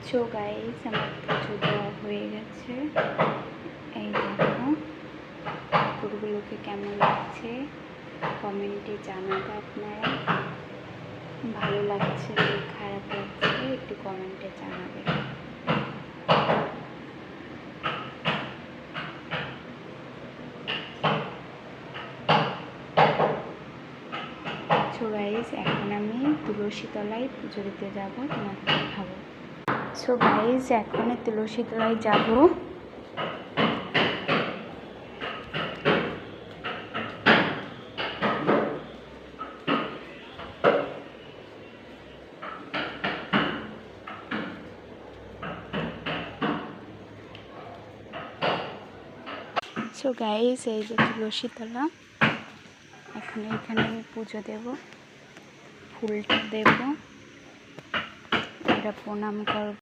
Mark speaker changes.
Speaker 1: So guys, আমার পুজো দেওয়া হয়ে গেছে। এই দেখো ঠাকুরগুলোকে কেমন লাগছে কমেন্টে জানাবে আপনারা। ভালো লাগছে কি খারাপ লাগছে একটু কমেন্টে জানাবে। সো গাইস, এখন আমি তুলসী তলায় পুজো দিতে যাবো, তোমাকে দেখাবো। সো গাইস, এখন তুলসী তলায় যাবো। সো গাইস, এই যে তুলসী তলা, এখন এখানে আমি পুজো দেব, ফুলটা দেব, এটা প্রণাম করব।